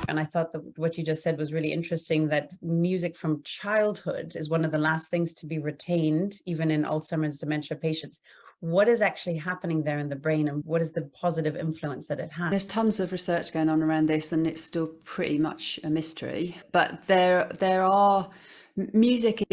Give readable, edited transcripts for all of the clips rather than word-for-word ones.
And I thought that what you just said was really interesting, that music from childhood is one of the last things to be retained, even in Alzheimer's dementia patients. What is actually happening there in the brain, and what is the positive influence that it has? There's tons of research going on around this, and it's still pretty much a mystery. But there are music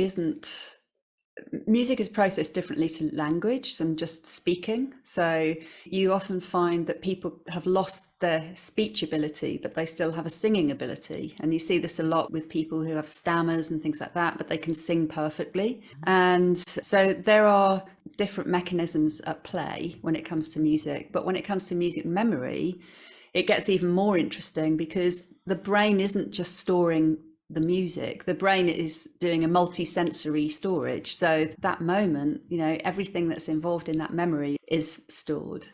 is processed differently to language and just speaking. So you often find that people have lost their speech ability, but they still have a singing ability. And you see this a lot with people who have stammers and things like that, but they can sing perfectly. And so there are different mechanisms at play when it comes to music. But when it comes to music memory, it gets even more interesting, because the brain isn't just storing the music. The brain is doing a multi-sensory storage. So that moment, everything that's involved in that memory is stored.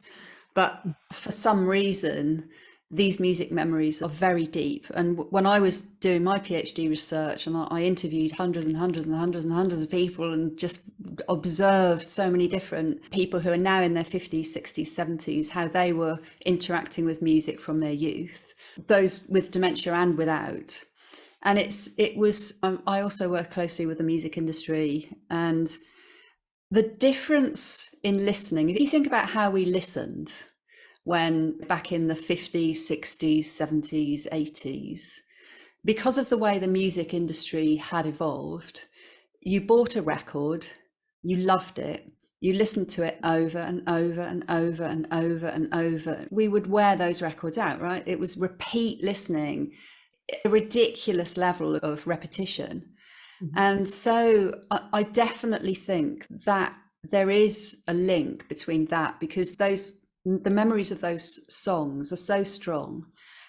But for some reason, these music memories are very deep. And when I was doing my PhD research, and I interviewed hundreds and hundreds and hundreds and hundreds of people, and just observed so many different people who are now in their 50s, 60s, 70s, how they were interacting with music from their youth, those with dementia and without. And it was, I also work closely with the music industry, and the difference in listening, if you think about how we listened when back in the 50s, 60s, 70s, 80s, because of the way the music industry had evolved, you bought a record, you loved it, you listened to it over and over and over and over and over. We would wear those records out, right? It was repeat listening, a ridiculous level of repetition. And so I definitely think that there is a link between that, because the memories of those songs are so strong.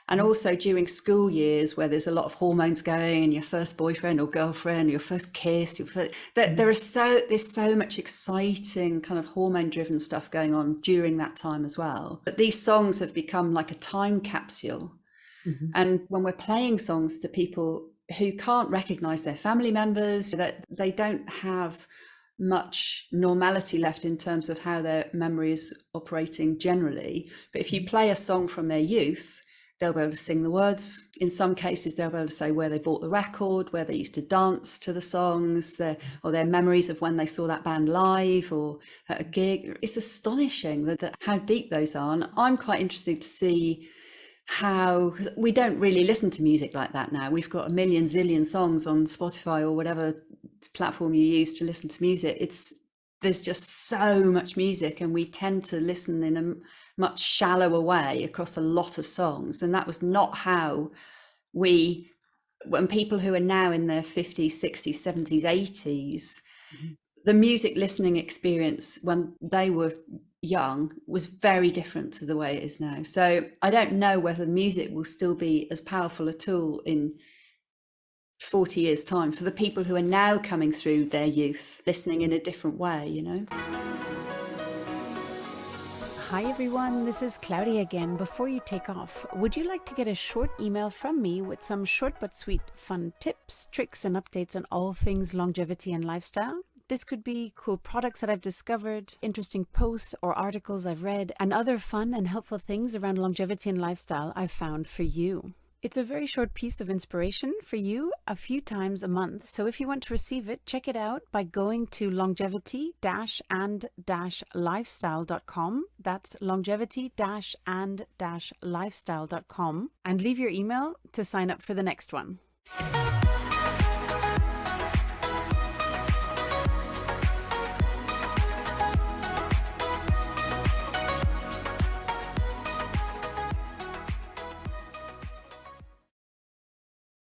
And also during school years, where there's a lot of hormones going, and your first boyfriend or girlfriend, your first kiss, there's so much exciting kind of hormone driven stuff going on during that time as well. But these songs have become like a time capsule. And when we're playing songs to people who can't recognize their family members, that they don't have much normality left in terms of how their memory is operating generally. But if you play a song from their youth, they'll be able to sing the words. In some cases, they'll be able to say where they bought the record, where they used to dance to the songs, or their memories of when they saw that band live or at a gig. It's astonishing that how deep those are. And I'm quite interested to see how, we don't really listen to music like that now. We've got a million zillion songs on Spotify or whatever platform you use to listen to music. There's just so much music, and we tend to listen in a much shallower way across a lot of songs. And that was not how when people who are now in their 50s, 60s, 70s, 80s, the music listening experience when they were young was very different to the way it is now. So I don't know whether music will still be as powerful a tool in 40 years time for the people who are now coming through their youth, listening in a different way, Hi everyone, this is Claudia again. Before you take off, would you like to get a short email from me with some short but sweet fun tips, tricks and updates on all things longevity and lifestyle? This could be cool products that I've discovered, interesting posts or articles I've read, and other fun and helpful things around longevity and lifestyle I've found for you. It's a very short piece of inspiration for you a few times a month. So if you want to receive it, check it out by going to longevity-and-lifestyle.com. That's longevity-and-lifestyle.com, and leave your email to sign up for the next one.